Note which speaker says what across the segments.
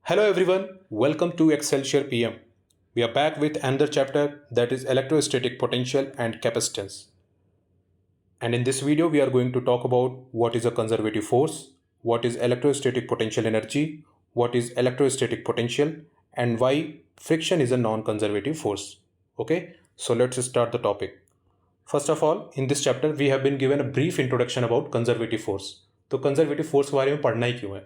Speaker 1: Hello everyone, welcome to Excelsior PM. We are back with another chapter that is electrostatic potential and capacitance. And in this video, we are going to talk about what is a conservative force, what is electrostatic potential energy, what is electrostatic potential, and why friction is a non-conservative force. Okay, so let's start the topic. First of all, in this chapter, we have been given a brief introduction about conservative force. तो conservative force के बारे में पढ़ना ही क्यों है?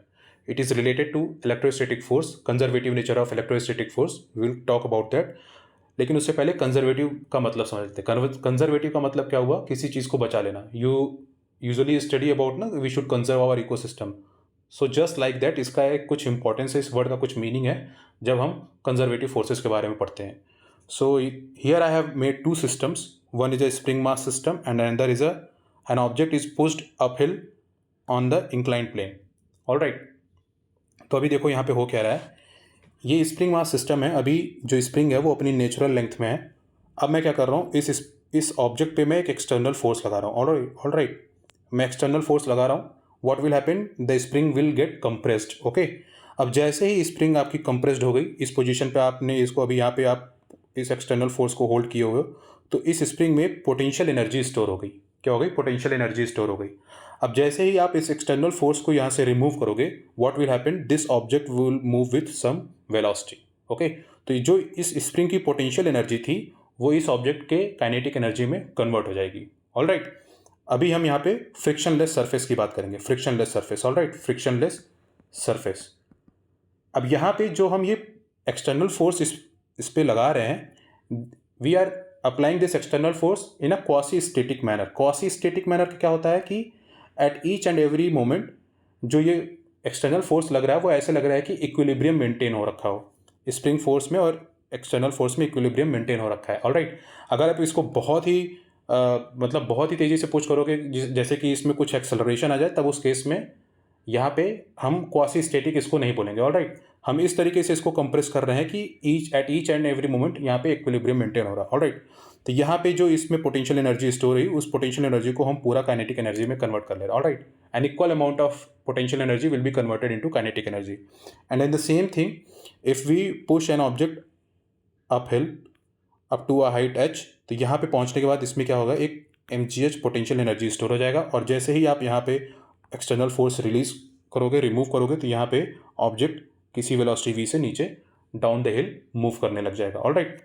Speaker 1: It is related to electrostatic force, conservative nature of electrostatic force. We will talk about that. लेकिन उससे पहले कंजर्वेटिव का मतलब समझ लेते हैं. कंजर्वेटिव का मतलब क्या हुआ? किसी चीज़ को बचा लेना. यू यूजुअली स्टडी अबाउट ना we should conserve our ecosystem. So just like that इसका एक कुछ इंपॉर्टेंस है, इस वर्ड का कुछ मीनिंग है जब हम कंजर्वेटिव फोर्सेस के बारे में पढ़ते हैं. So here I have made two systems. One is a spring mass system and another is an object is pushed uphill on the inclined plane. Alright, तो अभी देखो यहाँ पे हो क्या रहा है. ये स्प्रिंग मास सिस्टम है. अभी जो स्प्रिंग है वो अपनी नेचुरल लेंथ में है. अब मैं क्या कर रहा हूँ, इस ऑब्जेक्ट पे मैं एक एक्सटर्नल फोर्स लगा रहा हूँ. ऑलराइट, मैं एक्सटर्नल फोर्स लगा रहा हूँ. What will happen, the spring will get compressed. Okay, अब जैसे ही स्प्रिंग आपकी कंप्रेस्ड हो गई, इस पोजीशन पे आपने इसको, अभी यहाँ पे आप इस एक्सटर्नल फोर्स को होल्ड किए हुए हो, तो इस स्प्रिंग में पोटेंशियल एनर्जी स्टोर हो गई. क्या हो गई? पोटेंशियल एनर्जी स्टोर हो गई. अब जैसे ही आप इस एक्सटर्नल फोर्स को यहाँ से रिमूव करोगे, what will happen, this object will move with some velocity. Okay, तो जो इस स्प्रिंग की पोटेंशियल एनर्जी थी वो इस ऑब्जेक्ट के काइनेटिक एनर्जी में कन्वर्ट हो जाएगी. ऑलराइट, अभी हम यहाँ पे फ्रिक्शनलेस सरफेस की बात करेंगे. Frictionless surface. Alright, frictionless surface. अब यहाँ पे जो हम ये एक्सटर्नल फोर्स इस पे लगा रहे हैं, we are applying this external force in a quasi static manner. Quasi static manner क्या होता है कि at each and every moment जो ये एक्सटर्नल फोर्स लग रहा है वो ऐसे लग रहा है कि इक्विलिब्रियम मेंटेन हो रखा हो. स्प्रिंग फोर्स में और एक्सटर्नल फोर्स में इक्विलिब्रियम मेंटेन हो रखा है. ऑलराइट, अगर आप इसको बहुत ही मतलब बहुत ही तेज़ी से पुश करोगे, जैसे कि इसमें कुछ एक्सेलरेशन आ जाए, तब उस केस में यहाँ पे हम क्वासी स्टेटिक इसको नहीं बोलेंगे. ऑलराइट, हम इस तरीके से इसको कंप्रेस कर रहे हैं कि ईच एंड एवरी मोमेंट यहाँ पे इक्विलिब्रियम मेंटेन हो रहा है. ऑलराइट, तो यहाँ पे जो इसमें पोटेंशियल एनर्जी स्टोर हुई, उस पोटेंशियल एनर्जी को हम पूरा काइनेटिक एनर्जी में कन्वर्ट कर ले रहे हैं. Alright, an equal amount of potential energy will be converted into kinetic energy. And in the same thing, if we push an object uphill up to a height h, तो यहाँ पे पहुँचने के बाद इसमें क्या होगा, एक mgh पोटेंशियल एनर्जी स्टोर हो जाएगा. और जैसे ही आप यहाँ पे एक्सटर्नल फोर्स रिलीज करोगे, रिमूव करोगे, तो यहाँ पे ऑब्जेक्ट किसी वेलोसिटी v से नीचे डाउन द हिल मूव करने लग जाएगा. ऑलराइट,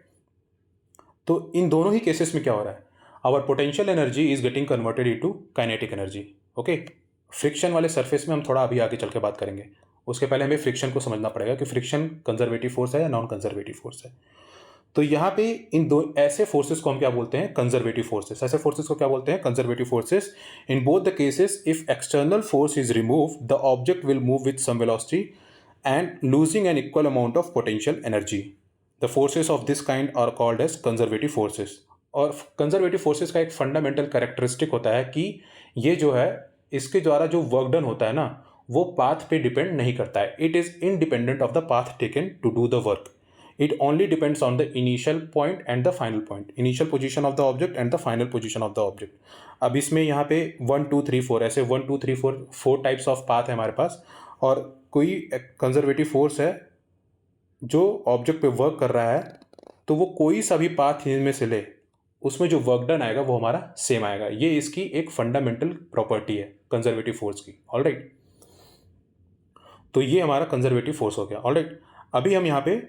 Speaker 1: तो इन दोनों ही केसेस में क्या हो रहा है, our potential energy is getting converted into kinetic energy. Okay, friction वाले सरफेस में हम थोड़ा अभी आगे चल के बात करेंगे. उसके पहले हमें फ्रिक्शन को समझना पड़ेगा कि फ्रिक्शन कंजर्वेटिव फोर्स है या नॉन कंजर्वेटिव फोर्स है. तो यहाँ पे इन दो ऐसे फोर्सेस को हम क्या बोलते हैं? Conservative forces. ऐसे फोर्सेस को क्या बोलते हैं? Conservative forces. In both the cases, if external force is remove, the object will move with some velocity and losing an equal amount of potential energy. The forces of this kind are called as conservative forces. और conservative forces का एक fundamental characteristic होता है कि ये जो है, इसके द्वारा जो वर्क डन होता है ना, वो पाथ पे डिपेंड नहीं करता है. It is independent of the path taken to do the work. It only depends on the initial point and the final point, initial position of the object and the final position of the object. अब इसमें यहाँ पे 1 2 3 4 ऐसे 1 2 3 4 types of path है हमारे पास. और कोई conservative force है जो ऑब्जेक्ट पे वर्क कर रहा है, तो वो कोई सा भी पाथ इनमें से ले, उसमें जो वर्क डन आएगा वो हमारा सेम आएगा. ये इसकी एक फंडामेंटल प्रॉपर्टी है कंजर्वेटिव फोर्स की. ऑलराइट, तो ये हमारा कंजर्वेटिव फोर्स हो गया. ऑलराइट, अभी हम यहाँ पे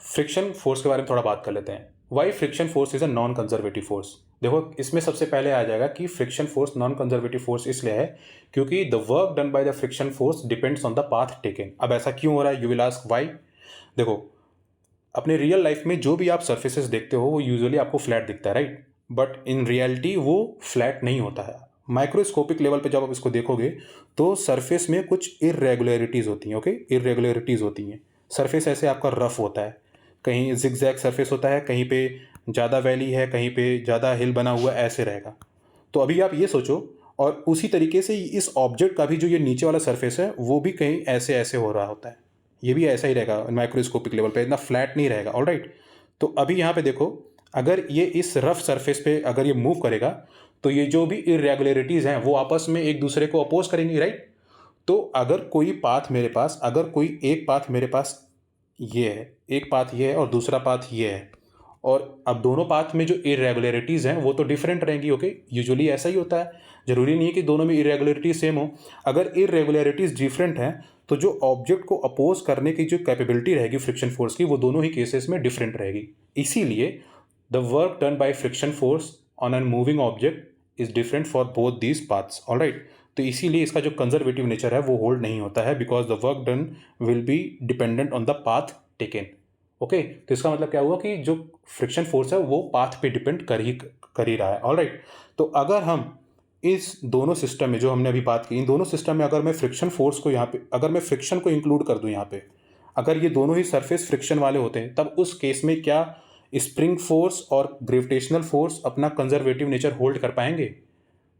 Speaker 1: फ्रिक्शन फोर्स के बारे में थोड़ा बात कर लेते हैं. Why friction force is a non conservative force. देखो, इसमें सबसे पहले आ जाएगा कि friction force non conservative force इसलिए है क्योंकि the work done by the friction force depends on the path taken. अब ऐसा क्यों हो रहा है? You will ask why. देखो, अपने रियल लाइफ में जो भी आप सर्फेसेस देखते हो वो यूजुअली आपको फ्लैट दिखता है, राइट? बट इन रियलिटी वो फ्लैट नहीं होता है. माइक्रोस्कोपिक लेवल पे जब आप इसको देखोगे तो सरफेस में कुछ इरेगुलरिटीज़ होती हैं. ओके, इरेगुलरिटीज़ होती हैं. सरफेस ऐसे आपका रफ होता है, कहीं जिगजैग सरफेस होता है, कहीं पे ज़्यादा वैली है, कहीं पे ज़्यादा हिल बना हुआ, ऐसे रहेगा. तो अभी आप ये सोचो, और उसी तरीके से इस ऑब्जेक्ट का भी जो ये नीचे वाला सरफेस है वो भी कहीं ऐसे ऐसे हो रहा होता है. ये भी ऐसा ही रहेगा माइक्रोस्कोपिक लेवल पे, इतना फ्लैट नहीं रहेगा. ऑलराइट, तो अभी यहाँ पे देखो, अगर ये इस रफ सरफेस पे अगर ये मूव करेगा तो ये जो भी इरेगुलरिटीज़ हैं वो आपस में एक दूसरे को अपोज करेंगी, राइट? तो अगर कोई एक पाथ मेरे पास ये है, एक पाथ ये है और दूसरा पाथ ये है। और अब दोनों पाथ में जो इरेगुलरिटीज़ हैं वो तो डिफरेंट रहेंगी। ओके, यूजुअली ऐसा ही होता है, ज़रूरी नहीं है कि दोनों में इरेगुलरिटी सेम हो। अगर इरेगुलरिटीज़ डिफरेंट हैं तो जो ऑब्जेक्ट को अपोज करने की जो कैपेबिलिटी रहेगी फ्रिक्शन फोर्स की, वो दोनों ही केसेस में डिफरेंट रहेगी। इसीलिए the work done by friction force on an moving object is different for both these paths. Alright, तो इसीलिए इसका जो कंजर्वेटिव नेचर है वो होल्ड नहीं होता है, because the work done will be dependent on the path taken. Okay, तो इसका मतलब क्या हुआ कि जो फ्रिक्शन फोर्स है वो पाथ पे डिपेंड कर ही रहा है। ऑलराइट, तो अगर हम इस दोनों सिस्टम में जो हमने अभी बात की, इन दोनों सिस्टम में अगर मैं फ्रिक्शन फोर्स को यहाँ पे, अगर मैं फ्रिक्शन को इंक्लूड कर दूँ यहाँ पे, अगर ये दोनों ही सरफेस फ्रिक्शन वाले होते हैं, तब उस केस में क्या स्प्रिंग फोर्स और ग्रेविटेशनल फोर्स अपना कंजर्वेटिव नेचर होल्ड कर पाएंगे?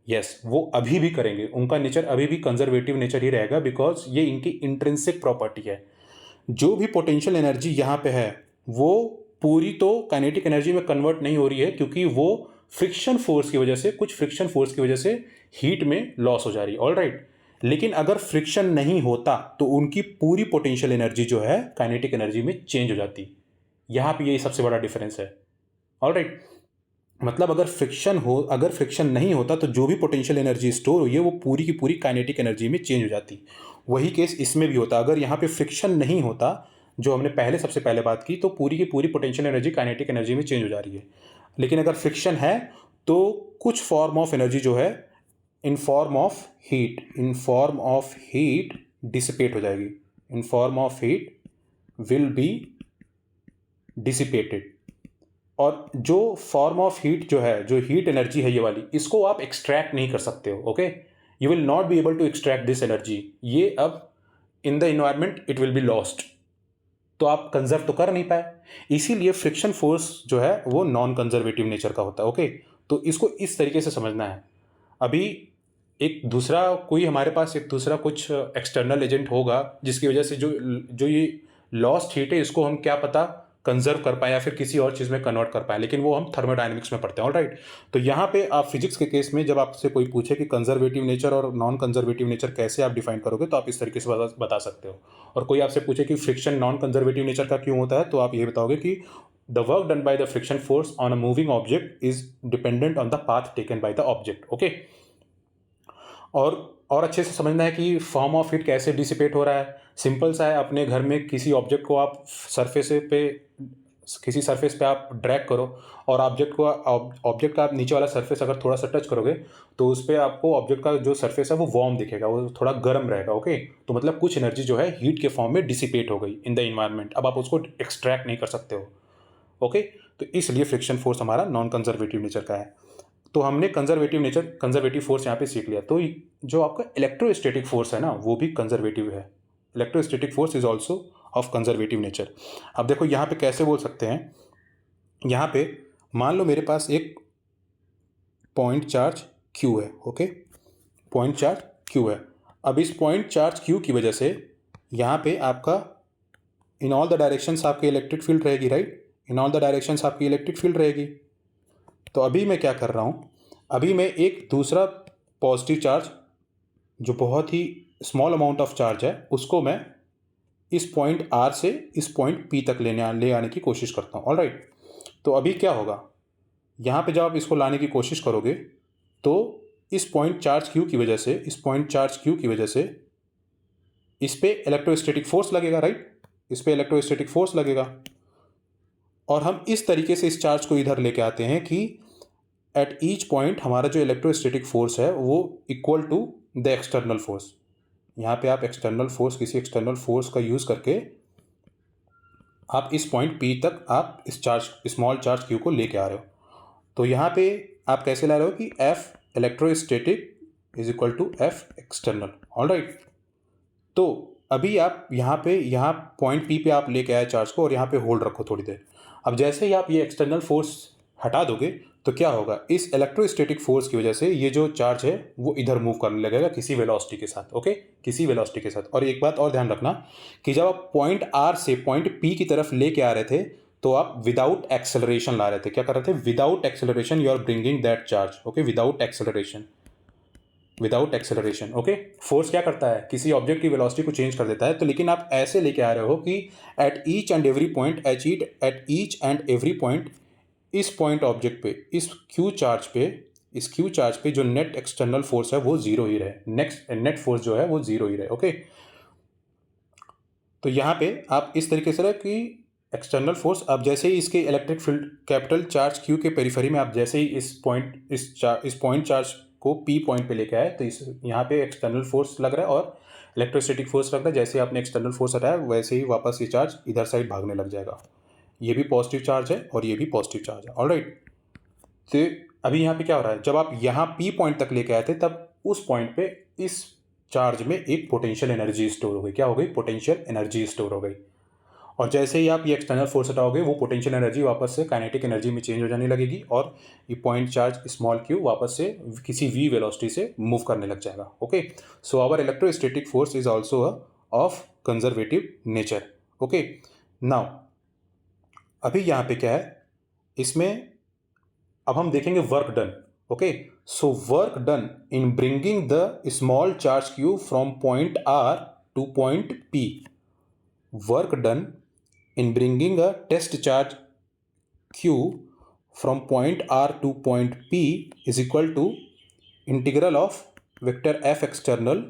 Speaker 1: यस, वो अभी भी करेंगे, उनका नेचर अभी भी कंजर्वेटिव नेचर ही रहेगा, बिकॉज ये इनकी इंट्रिंसिक प्रॉपर्टी है। जो भी पोटेंशियल एनर्जी यहाँ पे है वो पूरी तो काइनेटिक एनर्जी में कन्वर्ट नहीं हो रही है, क्योंकि वो फ्रिक्शन फोर्स की वजह से, कुछ फ्रिक्शन फोर्स की वजह से हीट में लॉस हो जा रही है। ऑल राइट, लेकिन अगर फ्रिक्शन नहीं होता तो उनकी पूरी पोटेंशियल एनर्जी जो है काइनेटिक एनर्जी में चेंज हो जाती। यहाँ पे यही सबसे बड़ा डिफरेंस है। ऑल राइट, मतलब अगर फ्रिक्शन नहीं होता तो जो भी पोटेंशियल एनर्जी स्टोर हुई है वो पूरी की पूरी काइनेटिक एनर्जी में चेंज हो जाती। वही केस इसमें भी होता, अगर यहाँ पे फ्रिक्शन नहीं होता, जो हमने सबसे पहले बात की, तो पूरी की पूरी पोटेंशियल एनर्जी काइनेटिक एनर्जी में चेंज हो जा रही है। लेकिन अगर फ्रिक्शन है तो कुछ फॉर्म ऑफ एनर्जी जो है in form of heat dissipate हो जाएगी। In form of heat will be dissipated. और जो फॉर्म ऑफ हीट जो है, जो हीट एनर्जी है ये वाली, इसको आप एक्सट्रैक्ट नहीं कर सकते हो। Okay, you will not be able to extract this energy. ये अब in the environment it will be lost, तो आप कंजर्व तो कर नहीं पाए। इसीलिए फ्रिक्शन फोर्स जो है वो नॉन कंजर्वेटिव नेचर का होता है। ओके, तो इसको इस तरीके से समझना है। अभी एक दूसरा कोई हमारे पास एक दूसरा कुछ एक्सटर्नल एजेंट होगा जिसकी वजह से जो जो ये लॉस्ट हीट है इसको हम क्या पता कंजर्व कर पाए या फिर किसी और चीज़ में कन्वर्ट कर पाए, लेकिन वो हम थर्मोडायनेमिक्स में पढ़ते हैं। ऑलराइट, तो यहाँ पे आप फिजिक्स के केस में जब आपसे कोई पूछे कि कंजर्वेटिव नेचर और नॉन कंजर्वेटिव नेचर कैसे आप डिफाइन करोगे, तो आप इस तरीके से बता सकते हो। और कोई आपसे पूछे कि फ्रिक्शन नॉन कंजर्वेटिव नेचर का क्यों होता है, तो आप ये बताओगे कि the work done by the friction force on a moving object is dependent on the path taken by the object. Okay, और अच्छे से समझना है कि फॉर्म ऑफ हीट कैसे डिसिपेट हो रहा है। सिंपल सा है, अपने घर में किसी ऑब्जेक्ट को आप किसी सरफेस पे आप ड्रैग करो और ऑब्जेक्ट का आप नीचे वाला सरफेस अगर थोड़ा सा टच करोगे तो उस पर आपको ऑब्जेक्ट का जो सरफेस है वो वार्म दिखेगा, वो थोड़ा गर्म रहेगा। ओके, तो मतलब कुछ एनर्जी जो है हीट के फॉर्म में डिसिपेट हो गई इन द इन्वायरमेंट, अब आप उसको एक्सट्रैक्ट नहीं कर सकते हो। ओके, तो इसलिए फ्रिक्शन फोर्स हमारा नॉन कंजर्वेटिव नेचर का है। तो हमने कंजर्वेटिव फोर्स यहाँ पे सीख लिया। तो जो आपका इलेक्ट्रोस्टैटिक फोर्स है ना वो भी कंजर्वेटिव है। Electrostatic force is also of conservative nature. अब देखो यहाँ पे कैसे बोल सकते हैं, यहाँ पे मान लो मेरे पास एक पॉइंट चार्ज क्यू है। ओके, पॉइंट चार्ज क्यू है। अब इस पॉइंट चार्ज क्यू की वजह से यहाँ पे आपका इन ऑल द डायरेक्शंस आपकी इलेक्ट्रिक फील्ड रहेगी। Right, in all the directions आपकी इलेक्ट्रिक फील्ड रहेगी। तो अभी मैं क्या कर रहा हूँ, अभी मैं एक दूसरा पॉजिटिव चार्ज जो बहुत ही स्मॉल अमाउंट ऑफ चार्ज है उसको मैं इस पॉइंट आर से इस पॉइंट पी तक ले आने की कोशिश करता हूँ। ऑलराइट, तो अभी क्या होगा, यहाँ पे जब आप इसको लाने की कोशिश करोगे तो इस पॉइंट चार्ज क्यू की वजह से, इस पॉइंट चार्ज क्यू की वजह से इस पे इलेक्ट्रोस्टैटिक फोर्स लगेगा। राइट, इस पे इलेक्ट्रोस्टैटिक फोर्स लगेगा और हम इस तरीके से इस चार्ज को इधर लेके आते हैं कि एट ईच पॉइंट हमारा जो इलेक्ट्रोस्टैटिक फोर्स है वो equal to the external force. यहाँ पे आप किसी एक्सटर्नल फोर्स का यूज़ करके आप इस पॉइंट पी तक आप इस स्मॉल चार्ज क्यू को लेके आ रहे हो। तो यहाँ पे आप कैसे ला रहे हो कि F electrostatic is equal to F external. Alright, तो अभी आप यहाँ पॉइंट पी पे आप लेके आए चार्ज को और यहाँ पे होल्ड रखो थोड़ी देर। अब जैसे ही आप ये एक्सटर्नल फोर्स हटा दोगे तो क्या होगा, इस इलेक्ट्रोस्टैटिक फोर्स की वजह से ये जो चार्ज है वो इधर मूव करने लगेगा किसी वेलोसिटी के साथ। ओके, किसी वेलोसिटी के साथ। और एक बात और ध्यान रखना कि जब आप पॉइंट आर से पॉइंट पी की तरफ लेके आ रहे थे तो आप विदाउट एक्सेलरेशन ला रहे थे। क्या कर रहे थे, without acceleration you are bringing that charge. Okay, without acceleration, without acceleration. Okay, force क्या करता है, किसी ऑब्जेक्ट की वेलोसिटी को चेंज कर देता है। तो लेकिन आप ऐसे लेके आ रहे हो कि at each and every point, eight each and every point, इस पॉइंट ऑब्जेक्ट पे, इस क्यू चार्ज पे जो नेट एक्सटर्नल फोर्स है वो जीरो ही रहे, नेट फोर्स जो है वो जीरो ही रहे। ओके, तो यहाँ पे आप इस तरीके से रहे कि एक्सटर्नल फोर्स, आप जैसे ही इसके electric field capital charge q के पेरिफेरी में आप जैसे ही इस पॉइंट चार्ज को पी पॉइंट पे लेके आए, तो इस यहाँ पे एक्सटर्नल फोर्स लग रहा है और इलेक्ट्रोस्टैटिक फोर्स लग रहा है। जैसे आपने एक्सटर्नल फोर्स हटाया वैसे ही वापस ये चार्ज इधर साइड भागने लग जाएगा। ये भी पॉजिटिव चार्ज है और ये भी पॉजिटिव चार्ज है। ऑलराइट, तो अभी यहाँ पे क्या हो रहा है, जब आप यहाँ पी पॉइंट तक लेके आए थे तब उस पॉइंट पे इस चार्ज में एक पोटेंशियल एनर्जी स्टोर हो गई। क्या हो गई, पोटेंशियल एनर्जी स्टोर हो गई। और जैसे ही आप ये एक्सटर्नल फोर्स हटाओगे वो पोटेंशियल एनर्जी वापस से काइनेटिक एनर्जी में चेंज हो जाने लगेगी और ये पॉइंट चार्ज स्मॉल क्यू वापस से किसी वी वेलोसिटी से मूव करने लग जाएगा। Okay, so our electrostatic force is also of conservative nature. Okay, now अभी यहाँ पे क्या है, इसमें अब हम देखेंगे work done. Okay, so work done in bringing the small charge q from point R to point P. Work done in bringing a test charge q from point r to point p is equal to integral of vector f external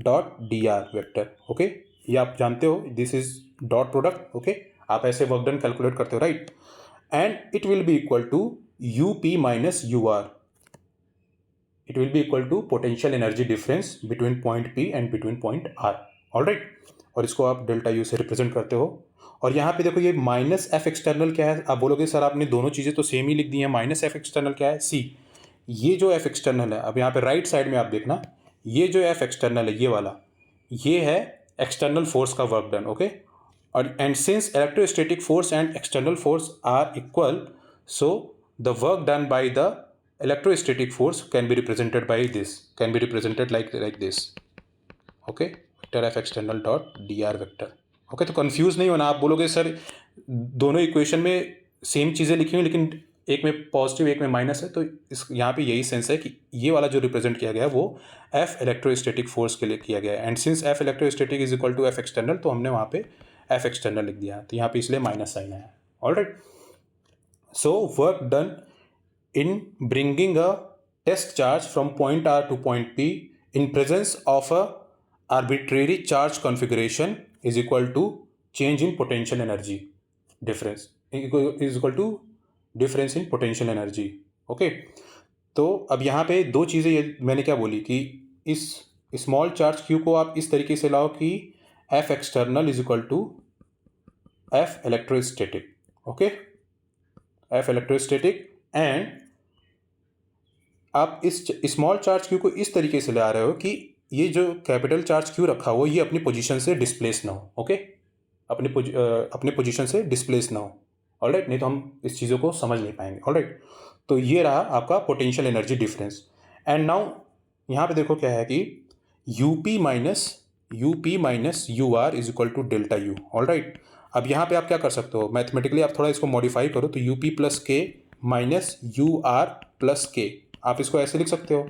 Speaker 1: dot dr vector। Okay, ये आप जानते हो, this is dot product. Okay, आप ऐसे work done calculate करते हो, right, and it will be equal to U P minus U R. It will be equal to potential energy difference between point P and between point R. Alright, और इसको आप delta U से represent करते हो। और यहाँ पे देखो ये माइनस एफ एक्सटर्नल क्या है, आप बोलोगे सर आपने दोनों चीज़ें तो सेम ही लिख दी हैं। माइनस एफ एक्सटर्नल क्या है, सी, ये जो एफ एक्सटर्नल है, अब यहाँ पे राइट साइड में आप देखना, ये जो एफ एक्सटर्नल है ये वाला, ये है एक्सटर्नल फोर्स का वर्क डन। ओके, और and since electrostatic force and external force are equal, so the work done by the electrostatic force can be represented by this, can be represented like this। okay, vector f external dot dr vector। Okay, तो confuse नहीं होना। आप बोलोगे sir दोनों equation में same चीज़ें लिखी हुई लेकिन एक में पॉजिटिव एक में माइनस है, तो इस यहाँ पे यही सेंस है कि ये वाला जो रिप्रेजेंट किया गया है वो एफ इलेक्ट्रोस्टैटिक फोर्स के लिए किया गया है। And since F electrostatic is equal to F external, तो हमने वहाँ पे एफ एक्सटर्नल लिख दिया, तो यहाँ पे इसलिए माइनस साइन है। Alright, so work done in bringing a test charge from point R to point P in presence of a arbitrary charge configuration is equal to change in potential energy difference, is equal to difference in potential energy। Okay, तो अब यहाँ पे दो चीज़ें ये मैंने क्या बोली कि इस स्मॉल चार्ज क्यू को आप इस तरीके से लाओ कि F external is equal to F electrostatic. Okay, F electrostatic, and आप इस स्मॉल चार्ज क्यू को इस तरीके से ले आ रहे हो कि ये जो कैपिटल चार्ज क्यू रखा हो ये अपनी पोजीशन से डिस्प्लेस ना हो। ओके, अपने पोजीशन से डिस्प्लेस ना हो। ऑलराइट, नहीं तो हम इस चीज़ों को समझ नहीं पाएंगे। ऑलराइट, तो ये रहा आपका potential energy difference. And now यहाँ पे देखो क्या है कि U P minus U R is equal to delta U. Alright, अब यहाँ पे आप क्या कर सकते हो, मैथमेटिकली आप थोड़ा इसको मॉडिफाई करो, तो यू पी प्लस के माइनस यू आर प्लस के, आप इसको ऐसे लिख सकते हो।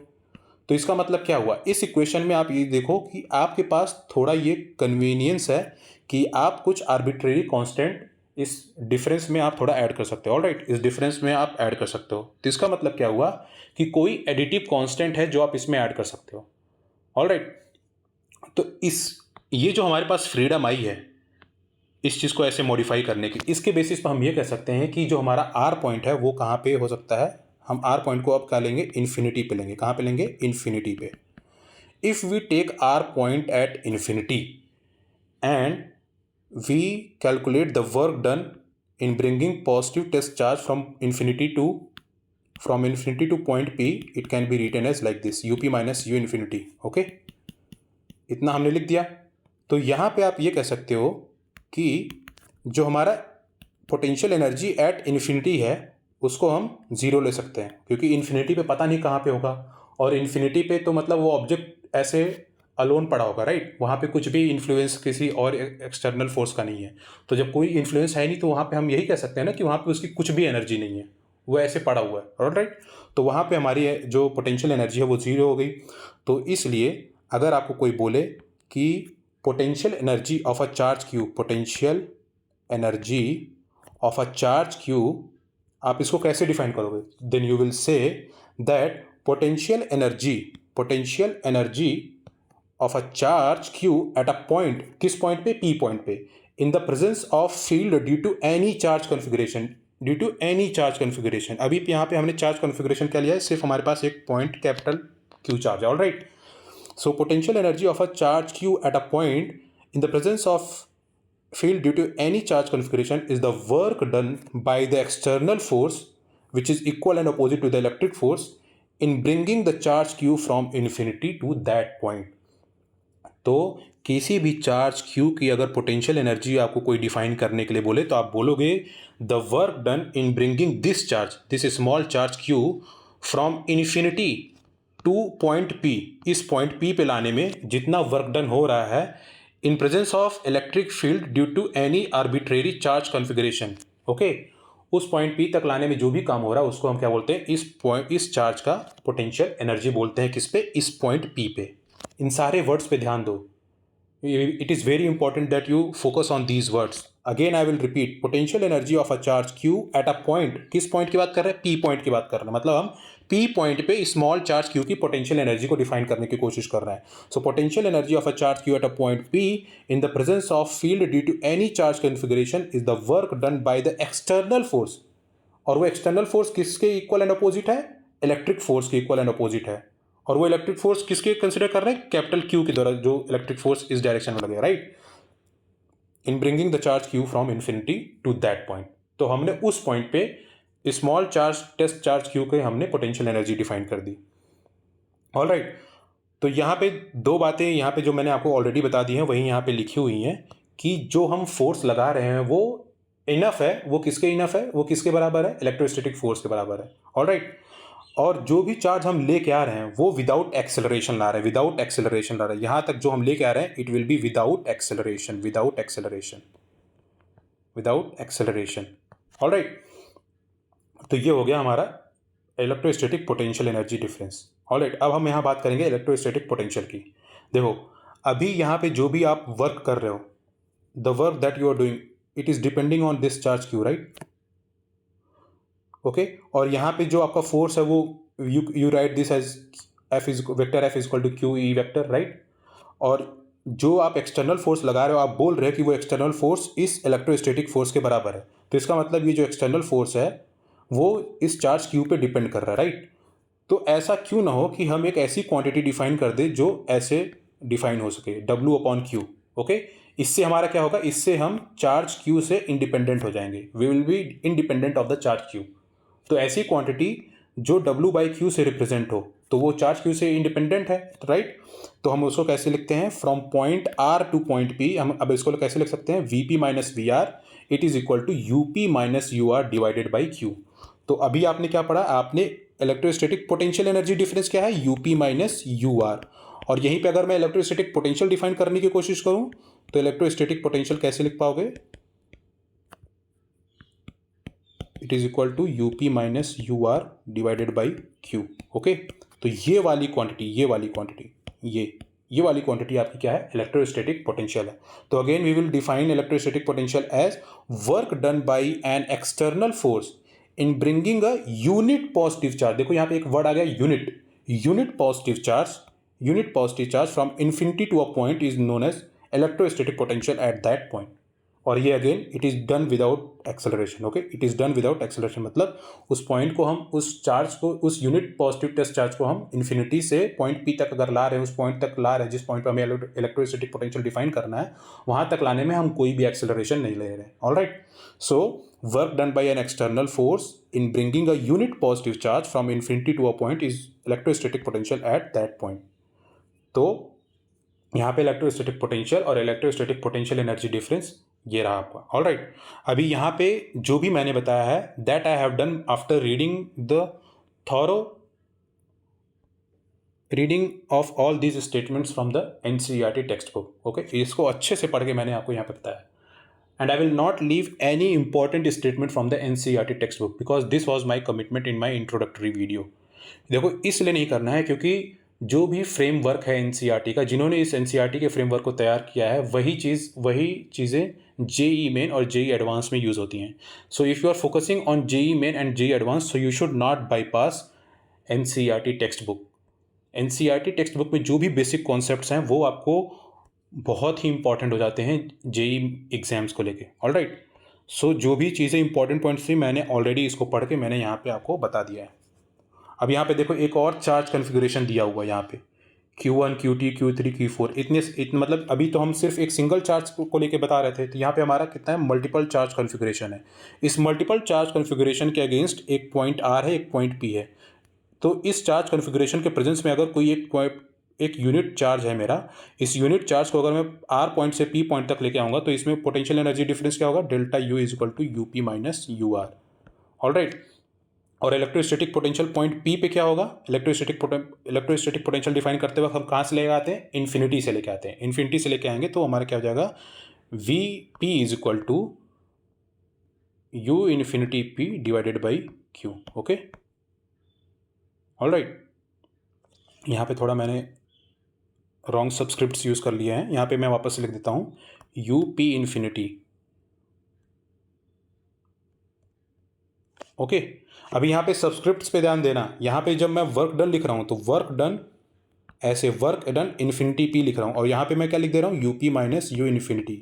Speaker 1: तो इसका मतलब क्या हुआ, इस इक्वेशन में आप ये देखो कि आपके पास थोड़ा ये कन्वीनियंस है कि आप कुछ आर्बिट्रेरी कांस्टेंट इस डिफरेंस में आप थोड़ा ऐड कर सकते हो। ऑलराइट, इस डिफरेंस में आप ऐड कर सकते हो। तो इसका मतलब क्या हुआ कि कोई एडिटिव कांस्टेंट है जो आप इसमें ऐड कर सकते हो। ऑलराइट, तो ये जो हमारे पास फ्रीडम आई है इस चीज़ को ऐसे मॉडिफाई करने की, इसके बेसिस पर हम ये कह सकते हैं कि जो हमारा आर पॉइंट है वो कहाँ पे हो सकता है, हम आर पॉइंट को अब क्या लेंगे, इन्फिनिटी पे लेंगे। कहाँ पे लेंगे, इन्फिनिटी पे। If we take R point at infinity and we calculate the work done in bringing positive test charge from infinity to point P, it can be written as like this, U P minus U infinity. Okay, इतना हमने लिख दिया। तो यहाँ पे आप ये कह सकते हो कि जो हमारा पोटेंशियल एनर्जी एट इन्फिनिटी है उसको हम ज़ीरो ले सकते हैं, क्योंकि इन्फिनिटी पे पता नहीं कहाँ पे होगा, और इन्फिनिटी पे तो मतलब वो ऑब्जेक्ट ऐसे अलोन पड़ा होगा, राइट, वहाँ पे कुछ भी इन्फ्लुएंस किसी और एक्सटर्नल फोर्स का नहीं है। तो जब कोई इन्फ्लुएंस है नहीं तो वहाँ पे हम यही कह सकते हैं ना कि वहाँ पे उसकी कुछ भी एनर्जी नहीं है। वो ऐसे पड़ा हुआ है, ऑलराइट। तो वहाँ पे हमारी जो पोटेंशियल एनर्जी है वो ज़ीरो हो गई। तो इसलिए अगर आपको कोई बोले कि potential energy of a charge q, potential energy of a charge q, आप इसको कैसे डिफाइन करोगे? Then you will say that potential energy of a charge q at a point, किस पॉइंट पे? पी पॉइंट पे, in the presence of field due to any charge configuration, due to any charge configuration. अभी यहाँ पे हमने charge configuration क्या लिया है? सिर्फ हमारे पास एक पॉइंट कैपिटल क्यू चार्ज है, alright. So potential energy of a charge q at a point in the presence of field due to any charge configuration is the work done by the external force which is equal and opposite to the electric force in bringing the charge q from infinity to that point. तो किसी भी charge q की अगर potential energy आपको कोई define करने के लिए बोले तो आप बोलोगे the work done in bringing this charge, this small charge q from infinity to point P, इस पॉइंट P पे लाने में जितना वर्क डन हो रहा है in presence of electric field due to any arbitrary charge configuration, okay. उस point P तक लाने में जो भी काम हो रहा है उसको हम क्या बोलते हैं? इस चार्ज का पोटेंशियल एनर्जी बोलते हैं। किस पे? इस पॉइंट P पे। इन सारे वर्ड्स पे ध्यान दो। It is very important that you focus on these words. Again, I will repeat. Potential energy of a charge Q at a point. किस पॉइंट की बात कर रहे हैं? P पॉइंट की बात कर रहे हैं। मतलब हम P पॉइंट पे स्मॉल चार्ज Q की पोटेंशियल एनर्जी को डिफाइन करने की कोशिश कर रहे हैं। So potential energy of a charge Q at a point P in the presence of field due to any charge configuration is the work done by the external force. और वो external force किसके equal and opposite है? Electric force के equal and opposite है। और वो electric force किसके consider कर रहे हैं? कैपिटल क्यू के द्वारा, जो इलेक्ट्रिक फोर्स इस डायरेक्शन में लगेगा, right. In bringing the charge q from infinity to that point. तो हमने उस पॉइंट पे small charge test charge q के हमने पोटेंशियल एनर्जी डिफाइन कर दी, ऑलराइट। तो यहाँ पे दो बातें यहाँ पे जो मैंने आपको ऑलरेडी बता दी हैं वही यहाँ पे लिखी हुई हैं कि जो हम फोर्स लगा रहे हैं वो इनफ है। वो किसके इनफ है? वो किसके बराबर है? इलेक्ट्रोस्टैटिक फोर्स के बराबर है, ऑलराइट। और जो भी चार्ज हम लेके आ रहे हैं वो विदाउट एक्सेलरेशन ला रहे हैं, विदाउट एक्सेलरेशन ला रहे हैं। यहाँ तक जो हम लेके आ रहे हैं it will be without acceleration, without acceleration, without acceleration, alright. तो ये हो गया हमारा electrostatic potential energy difference, alright. अब हम यहाँ बात करेंगे इलेक्ट्रोस्टैटिक पोटेंशियल की। देखो अभी यहाँ पे जो भी आप वर्क कर रहे हो, the work that you are doing, it is depending on this charge q, right, okay. और यहाँ पे जो आपका फोर्स है वो you write this as F is vector F is equal to q E vector, right. और जो आप एक्सटर्नल फोर्स लगा रहे हो आप बोल रहे हो कि वो एक्सटर्नल फोर्स इस इलेक्ट्रोस्टैटिक फोर्स के बराबर है। तो इसका मतलब ये जो एक्सटर्नल फोर्स है वो इस चार्ज क्यू पे डिपेंड कर रहा है, राइट। तो ऐसा क्यों ना हो कि हम एक ऐसी क्वांटिटी डिफाइन कर दे जो ऐसे डिफाइन हो सके, W अपॉन क्यू, ओके। इससे हमारा क्या होगा? इससे हम चार्ज क्यू से इंडिपेंडेंट हो जाएंगे, we will be independent of the charge q. तो ऐसी क्वांटिटी जो W बाई क्यू से रिप्रेजेंट हो तो वो चार्ज क्यू से इंडिपेंडेंट है, राइट। तो हम उसको कैसे लिखते हैं? From point R to point P। हम अब इसको कैसे लिख सकते हैं? VP minus VR it is equal to UP minus UR divided by Q। तो अभी आपने क्या पढ़ा? आपने इलेक्ट्रोस्टैटिक पोटेंशियल एनर्जी डिफरेंस क्या है? UP minus UR। और यहीं पे अगर मैं इलेक्ट्रोस्टैटिक पोटेंशियल डिफाइन करने की कोशिश करूं तो इलेक्ट्रोस्टैटिक पोटेंशियल कैसे लिख पाओगे? It is equal to UP minus UR divided by Q, okay. तो ये वाली क्वांटिटी, ये वाली क्वांटिटी, ये वाली क्वांटिटी आपकी क्या है? इलेक्ट्रोस्टैटिक पोटेंशियल है। तो again we will define electrostatic potential as work done by an external force in bringing a unit positive charge. देखो यहाँ पे एक वर्ड आ गया unit, unit positive charge, unit positive charge from infinity to a point is known as electrostatic potential at that point. और ये again it is done without acceleration, okay. It is done without acceleration मतलब उस point को हम, उस charge को, उस unit positive test charge को हम इन्फिनिटी से पॉइंट पी तक अगर ला रहे हैं, उस पॉइंट तक ला रहे हैं जिस पॉइंट पर हमें इलेक्ट्रोस्टैटिक पोटेंशियल डिफाइन करना है, वहां तक लाने में हम कोई भी एक्सेलरेशन नहीं ले रहे हैं, alright. So work done by an external force in bringing a unit positive charge from infinity to a point is electrostatic potential at that point. तो यहाँ पे इलेक्ट्रोस्टैटिक पोटेंशियल और इलेक्ट्रोस्टैटिक पोटेंशियल एनर्जी डिफरेंस ये रहा आपका, alright. अभी यहाँ पे जो भी मैंने बताया है that I have done after reading the thorough reading of all these statements from the NCERT text book, okay. इसको अच्छे से पढ़ के मैंने आपको यहाँ पे बताया। and I will not leave any important statement from the NCERT textbook because this was my commitment in my introductory video. देखो इसलिए नहीं करना है क्योंकि जो भी फ्रेमवर्क है एनसीईआरटी का, जिन्होंने इस एनसीईआरटी के फ्रेमवर्क को तैयार किया है, वही चीज़ें जेई मेन और जेई एडवांस में यूज़ होती हैं. So if you are focusing on JEE Main and JEE Advance, so you should not bypass NCERT text book. NCERT text book में जो भी बेसिक कॉन्सेप्ट्स हैं वो आपको बहुत ही इंपॉर्टेंट हो जाते हैं जेई एग्जाम्स को लेके. ऑलराइट, सो जो भी चीज़ें इंपॉर्टेंट पॉइंट्स थी मैंने ऑलरेडी इसको पढ़ के मैंने यहाँ पे आपको बता दिया है. अब यहाँ पे देखो एक और चार्ज कन्फिग्रेशन दिया हुआ है यहाँ पे Q1, Q2, Q3, Q4. इतने मतलब अभी तो हम सिर्फ एक सिंगल चार्ज को लेके बता रहे थे, तो यहाँ पे हमारा कितना है, मल्टीपल चार्ज कन्फिग्रेशन है. इस मल्टीपल चार्ज कन्फिग्रेशन के अगेंस्ट एक पॉइंट R है, एक पॉइंट P है. तो इस चार्ज कन्फिग्रेशन के प्रेजेंस में अगर कोई एक यूनिट चार्ज है मेरा, इस यूनिट चार्ज को अगर मैं R पॉइंट से P पॉइंट तक लेके आऊँगा तो इसमें पोटेंशियल एनर्जी डिफरेंस क्या होगा, delta U is equal to UP minus UR. Alright, और इलेक्ट्रोस्टैटिक पोटेंशियल पॉइंट P पे क्या होगा, इलेक्ट्रोस्टैटिक पोटेंशियल डिफाइन करते वक्त हम कहाँ से लेके आते हैं, इन्फिनिटी से लेके आते हैं. इन्फिनिटी से लेके आएंगे तो हमारा क्या हो जाएगा, VP is equal to U infinity P divided by Q. Okay, alright. यहाँ पे थोड़ा मैंने रॉन्ग सब्सक्रिप्ट्स यूज़ कर लिए हैं, यहाँ पे मैं वापस से लिख देता हूँ UP इन्फिनिटी. ओके, अभी यहाँ पे सब्सक्रिप्ट्स पे ध्यान देना. यहाँ पे जब मैं वर्क डन लिख रहा हूँ तो वर्क डन ऐसे वर्क डन इन्फिनिटी P लिख रहा हूँ, और यहाँ पे मैं क्या लिख दे रहा हूँ, UP माइनस U इन्फिनिटी.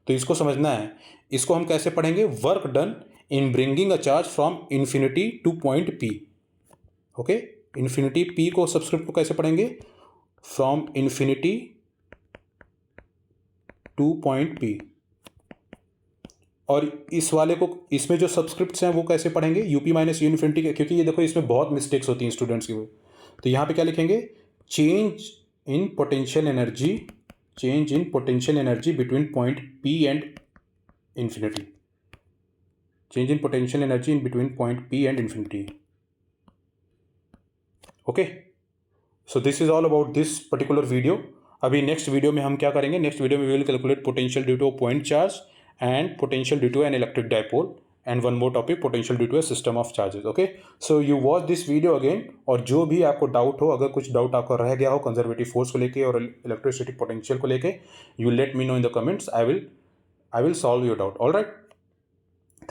Speaker 1: तो इसको समझना है. इसको हम कैसे पढ़ेंगे, work done in bringing a charge from infinity to point P. Okay, infinity P को सब्सक्रिप्ट को कैसे पढ़ेंगे, from infinity to point P. और इस वाले को, इसमें जो सब्सक्रिप्ट्स हैं वो कैसे पढ़ेंगे, UP माइनस U इन्फिनिटी के, क्योंकि ये देखो इसमें बहुत मिस्टेक्स होती हैं स्टूडेंट्स की. तो यहाँ पे क्या लिखेंगे, change in potential energy between point P and infinity. Change in potential energy in between point P and infinity. Okay, so this is all about this particular video. अभी नेक्स्ट वीडियो में हम क्या करेंगे, नेक्स्ट वीडियो में we will calculate potential due to a point charge and potential due to an electric dipole, and one more topic, potential due to a system of charges. Okay, so you watch this video again. और जो भी आपको doubt हो, अगर कुछ doubt आपका रह गया हो कंजर्वेटिव फोर्स को लेके और इलेक्ट्रोस्टैटिक पोटेंशियल को लेके, you let me know in the comments. I will solve your doubt. All right,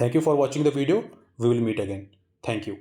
Speaker 1: thank you for watching the video. We will meet again. Thank you.